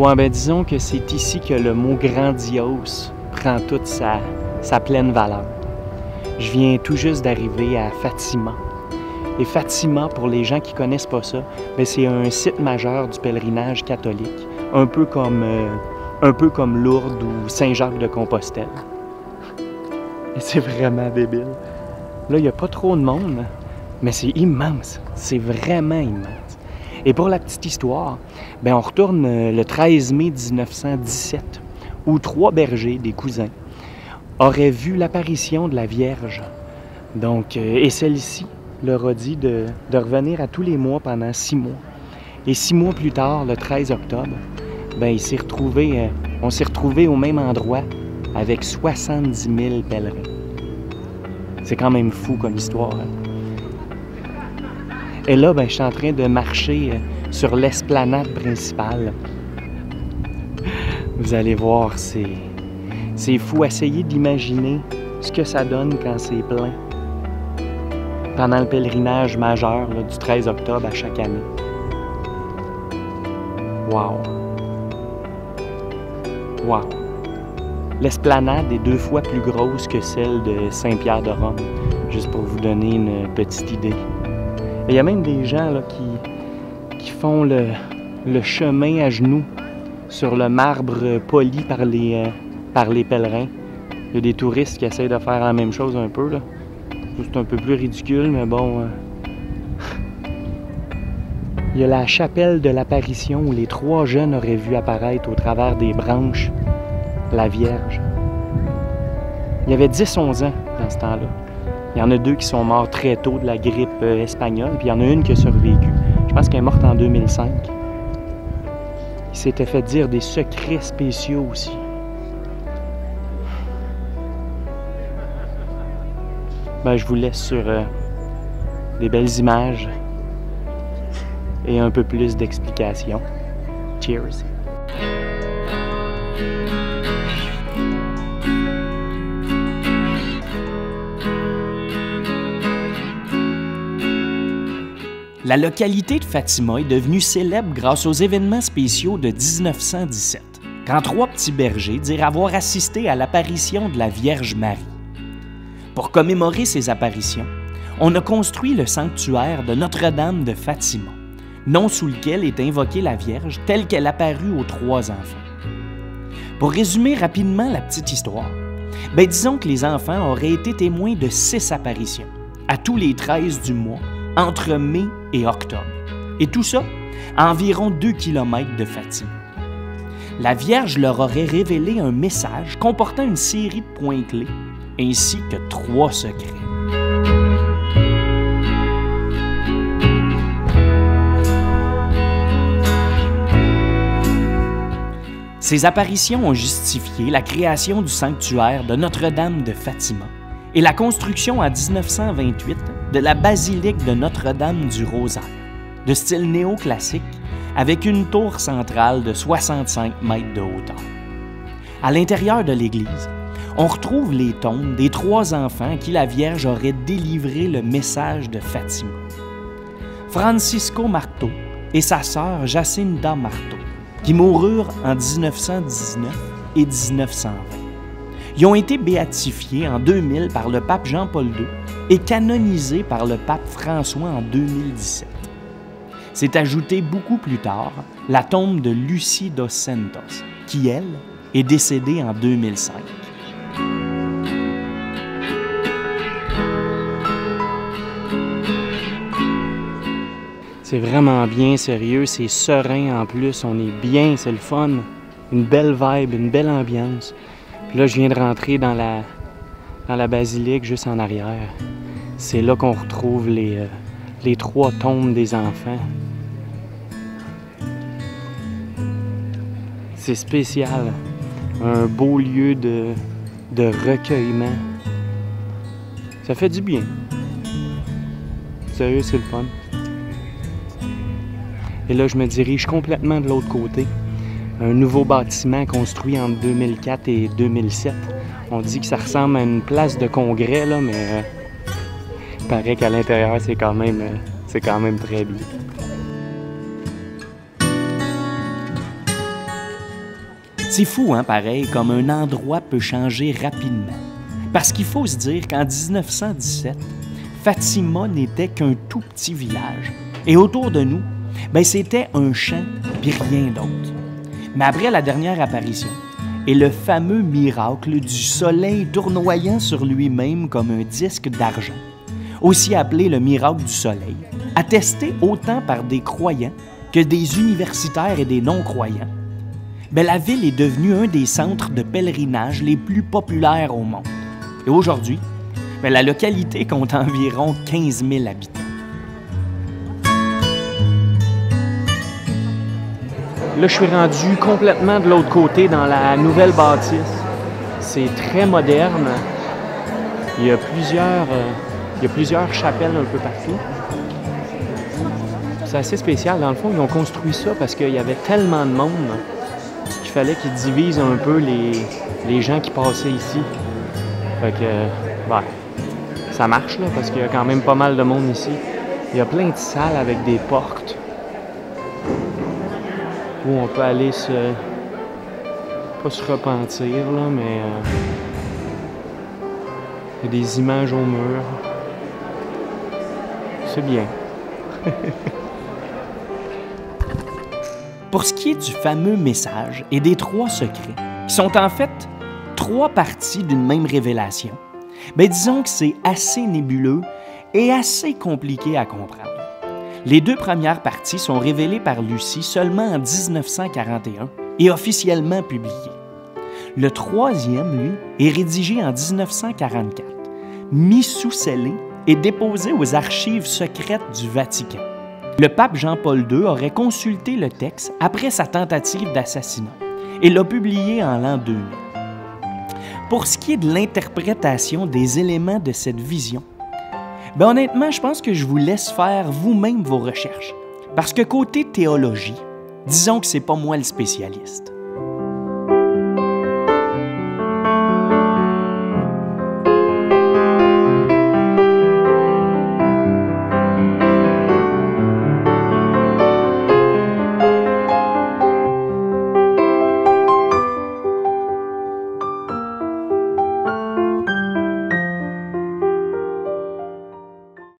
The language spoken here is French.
Ouais, ben disons que c'est ici que le mot grandiose prend toute sa pleine valeur. Je viens tout juste d'arriver à Fatima. Et Fatima, pour les gens qui connaissent pas ça, ben c'est un site majeur du pèlerinage catholique, un peu comme Lourdes ou Saint-Jacques-de-Compostelle. Et c'est vraiment débile. Là, il n'y a pas trop de monde, mais c'est immense. C'est vraiment immense. Et pour la petite histoire, ben on retourne le 13 mai 1917, où 3 bergers, des cousins, auraient vu l'apparition de la Vierge. Donc, et celle-ci leur a dit de revenir à tous les mois pendant 6 mois. Et 6 mois plus tard, le 13 octobre, ben on s'est retrouvés au même endroit avec 70 000 pèlerins. C'est quand même fou comme histoire, hein? Et là, ben, je suis en train de marcher sur l'esplanade principale. Vous allez voir, c'est fou. Essayez d'imaginer ce que ça donne quand c'est plein. Pendant le pèlerinage majeur là, du 13 octobre à chaque année. Wow! Wow! L'esplanade est 2 fois plus grosse que celle de Saint-Pierre-de-Rome, juste pour vous donner une petite idée. Il y a même des gens là, qui font le chemin à genoux sur le marbre poli par les pèlerins. Il y a des touristes qui essayent de faire la même chose un peu. Là. C'est un peu plus ridicule, mais bon. Il y a la chapelle de l'apparition où les 3 jeunes auraient vu apparaître au travers des branches la Vierge. Il y avait 10-11 ans dans ce temps-là. Il y en a 2 qui sont morts très tôt de la grippe espagnole, puis il y en a une qui a survécu. Je pense qu'elle est morte en 2005. Il s'était fait dire des secrets spéciaux aussi. Ben, je vous laisse sur des belles images et un peu plus d'explications. Cheers! La localité de Fatima est devenue célèbre grâce aux événements spéciaux de 1917, quand 3 petits bergers dirent avoir assisté à l'apparition de la Vierge Marie. Pour commémorer ces apparitions, on a construit le sanctuaire de Notre-Dame de Fatima, nom sous lequel est invoquée la Vierge telle qu'elle apparut aux 3 enfants. Pour résumer rapidement la petite histoire, ben disons que les enfants auraient été témoins de 6 apparitions, à tous les 13 du mois, entre mai et octobre. Et tout ça, à environ 2 km de Fatima. La Vierge leur aurait révélé un message comportant une série de points clés, ainsi que 3 secrets. Ces apparitions ont justifié la création du sanctuaire de Notre-Dame de Fatima et la construction en 1928 de la basilique de Notre-Dame du Rosaire, de style néoclassique, avec une tour centrale de 65 mètres de hauteur. À l'intérieur de l'église, on retrouve les tombes des 3 enfants à qui la Vierge aurait délivré le message de Fatima. Francisco Marto et sa sœur Jacinta Marto, qui moururent en 1919 et 1920. Ils ont été béatifiés en 2000 par le pape Jean-Paul II et canonisés par le pape François en 2017. S'est ajoutée beaucoup plus tard la tombe de Lucie dos Santos, qui, elle, est décédée en 2005. C'est vraiment bien, sérieux, c'est serein en plus, on est bien, c'est le fun. Une belle vibe, une belle ambiance. Puis là, je viens de rentrer dans la basilique juste en arrière. C'est là qu'on retrouve les 3 tombes des enfants. C'est spécial. Un beau lieu de recueillement. Ça fait du bien. Sérieux, c'est le fun. Et là, je me dirige complètement de l'autre côté. Un nouveau bâtiment construit entre 2004 et 2007. On dit que ça ressemble à une place de congrès, là, mais il paraît qu'à l'intérieur, c'est quand même très bien. C'est fou, hein, pareil, comme un endroit peut changer rapidement. Parce qu'il faut se dire qu'en 1917, Fatima n'était qu'un tout petit village. Et autour de nous, c'était un champ puis rien d'autre. Mais après la dernière apparition, et le fameux miracle du soleil tournoyant sur lui-même comme un disque d'argent, aussi appelé le miracle du soleil, attesté autant par des croyants que des universitaires et des non-croyants, la ville est devenue un des centres de pèlerinage les plus populaires au monde. Et aujourd'hui, la localité compte environ 15 000 habitants. Là, je suis rendu complètement de l'autre côté, dans la nouvelle bâtisse. C'est très moderne. Il y a plusieurs chapelles un peu partout. C'est assez spécial. Dans le fond, ils ont construit ça parce qu'il y avait tellement de monde qu'il fallait qu'ils divisent un peu les gens qui passaient ici. Fait que, ça marche, là, parce qu'il y a quand même pas mal de monde ici. Il y a plein de salles avec des portes où on peut aller pas se repentir, là, mais il y a des images au mur. C'est bien. Pour ce qui est du fameux message et des 3 secrets, qui sont en fait 3 parties d'une même révélation, disons que c'est assez nébuleux et assez compliqué à comprendre. Les 2 premières parties sont révélées par Lucie seulement en 1941 et officiellement publiées. Le 3e, lui, est rédigé en 1944, mis sous scellé et déposé aux archives secrètes du Vatican. Le pape Jean-Paul II aurait consulté le texte après sa tentative d'assassinat et l'a publié en l'an 2000. Pour ce qui est de l'interprétation des éléments de cette vision, honnêtement, je pense que je vous laisse faire vous-même vos recherches. Parce que côté théologie, disons que c'est pas moi le spécialiste.